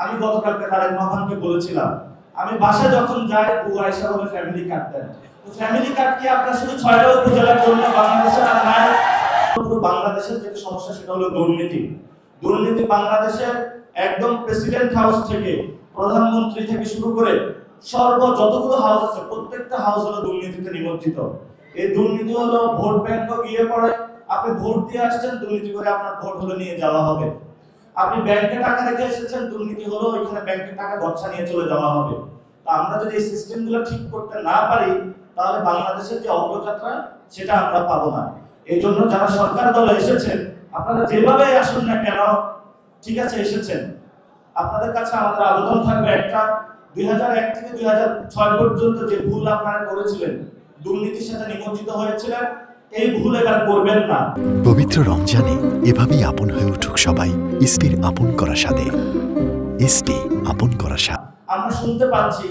আমি গতকালকে তারেক রহমানকে বলেছিলাম, আমি বাসায় যখন যাই বউ আয়েশা বলে ফ্যামিলি কার্ড দেন। তো ফ্যামিলি কার্ড কি আপনার শুধু 6টা উপজেলার জন্য বাংলাদেশের আর নাই? পুরো বাংলাদেশের যে সমস্যা সেটা হলো দুর্নীতি। দুর্নীতি বাংলাদেশের একদম প্রেসিডেন্ট হাউস থেকে প্রধানমন্ত্রী থেকে শুরু করে যতগুলো হাউস আছে প্রত্যেকটা হাউস হলো দুর্নীতিতে নিমজ্জিত। এই দুর্নীতি হলো ভোট ব্যাংকও গিয়ে পড়ে, আপনি ভোট দিয়ে আসছেন, দুর্নীতি করে আপনার ভোট হলো নিয়ে যাওয়া হবে। আপনি ব্যাংকে টাকা রেখে এসেছেন, দুর্নীতি হলো ওইখানে ব্যাংকের টাকা গচ্ছা নিয়ে চলে যাওয়া হবে। তো আমরা যদি এই সিস্টেমগুলো ঠিক করতে না পারি তাহলে বাংলাদেশের যে অগ্রযাত্রা সেটা আমরা পাবো না। এই জন্য যারা সরকার দলে এসেছেন, আপনারা যেভাবে আসুন না কেন, ঠিক আছে এসেছেন, আপনাদের কাছে আমাদের আবেদন থাকবে একটা, 2001 থেকে 2006 পর্যন্ত যে ভুল আপনারা করেছিলেন, দুর্নীতির সাথে নিমজ্জিত হয়েছিলেন, এই ভুল এবার করবেন না। পবিত্র রমজানে এভাবেই আপন হয়ে উঠুক সবাই ইসপির আপন করা স্বাদে। ইসপি আপন করা স্বাদ। আমরা শুনতে পাচ্ছি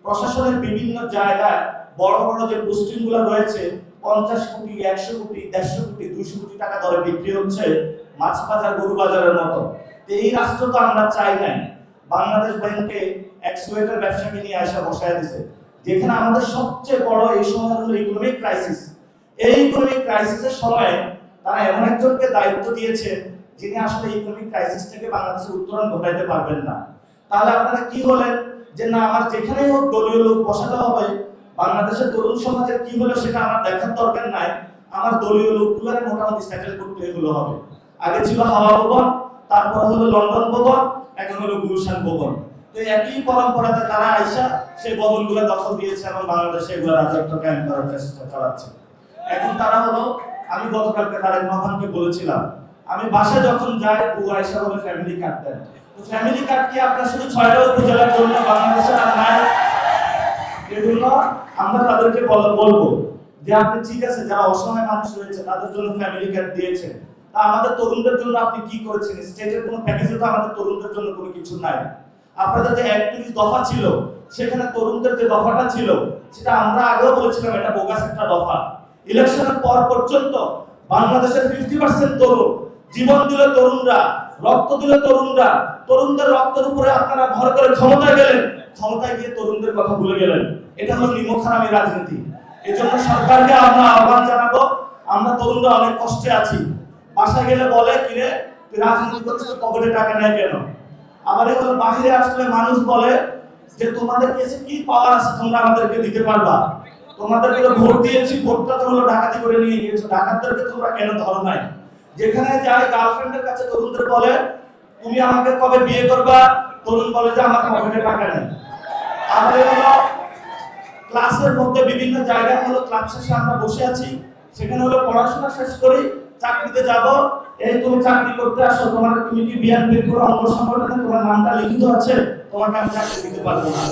প্রশাসনের বিভিন্ন জায়গায় বড় বড় যে পোস্টিং গুলো রয়েছে 50 কোটি, 100 কোটি, 150 কোটি, 200 কোটি টাকা দরে বিক্রি হচ্ছে, মাছ বাজার গরু বাজারের মতো। তো এই রাষ্ট্র তো আমরা চাই না। বাংলাদেশ ব্যাংকে এক্সওয়েটার ব্যবসাকে নিয়ে আসা বসায় দিয়েছে, যেখানে আমাদের সবচেয়ে বড় এই সময় হলো ইকোনমিক ক্রাইসিস। এই ইকোনমিক ক্রাইসিসের সময় তারা এমন একজনকে দায়িত্ব দিয়েছে যিনি আসলে ইকোনমিক ক্রাইসিস থেকে বাংলাদেশের উত্তরণ ঘটাইতে পারবেন না। তাহলে আপনারা কি বলেন যে না, আমার যেখানেই হোক দলীয় লোক বসাতে হবে, বাংলাদেশের তরুণ সমাজের কি হলো সেটা আমার দেখার দরকার নাই, আমার দলীয় লোকগুলোরে মোটামুটি সেটেল করতে এগুলো হবে। আগে ছিল হাওয়া ভবন, তারপর হলো লন্ডন ভবন, এখন হলো গুলশান ভবন। তো একই পরম্পরাতে তারা আইসা সেই ভবনগুলো দখল দিয়েছে এবং বাংলাদেশে এগুলো রাজত্ব কায়েম করার চেষ্টা চালাচ্ছে। এখন তারা হলো, আমি গতকালকে তারেক রহমানকে বলেছিলাম, আমি বাসায় যখন যাই বউ আয়েশা বলে ফ্যামিলি কার্ড দেন। তো ফ্যামিলি কার্ড কি আপনার শুধু 6টা উপজেলার জন্য বাংলাদেশের আর নাই? এজন্য আমরা তাদেরকে বলবো যে আপনি ঠিক আছে, যারা অসহায় মানুষ রয়েছে তাদের জন্য ফ্যামিলি কার্ড দিয়েছেন, তা আমাদের তরুণদের জন্য আপনি কি করেছেন? স্টেটের কোনো প্যাকেজে তো আমাদের তরুণদের জন্য কোনো কিছু নাই। আপনাদের যে 31 দফা ছিল, সেখানে তরুণদের যে দফাটা ছিল সেটা আমরা আগেও বলেছিলাম এটা বোগাস একটা দফা। ইলেকশনের পর পর্যন্ত বাংলাদেশের 50% তরুণ, জীবন দিল তরুণরা, রক্ত দিল তরুণরা, তরুণদের রক্তের উপরে আপনারা ভর করে ক্ষমতায় গেলেন, ক্ষমতায় গিয়ে তরুণদের কথা ভুলে গেলেন। এটা হলো নিমকহারামি রাজনীতি। এজন্য সরকারকে আমরা আহ্বান জানাবো, আমরা তরুণরা অনেক কষ্টে আছি, বাসা গেলে বলে কিরে তুই রাজনীতি করিস, তোর পকেটে টাকা নেই কেন? আবার এগুলো বাহিরে আসলে মানুষ বলে যে তোমাদের কাছে কি পাওয়ার আছে তোমরা আমাদেরকে দিতে পারবা, তোমাদেরকে ভোট দিয়েছি, ভোটটা তো হলো ডাকাতি করে নিয়ে গিয়েছো, ডাকাতদেরকে তোমরা কেন ধরো নাই? যেখানে যায় গার্লফ্রেন্ডের কাছে তরুণদের বলে তুমি আমাকে কবে বিয়ে করবা, তরুণ বলে যে আমার পকেটে টাকা নেই। আমাদের হলো ক্লাসের মধ্যে বিভিন্ন জায়গায় হলো ক্লাস শেষে আমরা বসে আছি, সেখানে হলো পড়াশোনা শেষ করি, চাকরিতে যাব, এই তুমি চাকরি করতে আসো, তুমি কি বিএনপির কোনো অঙ্গ সংগঠনে তোমার নামটা লিখিত আছে, তোমাকে আমি চাকরি দিতে পারবো না।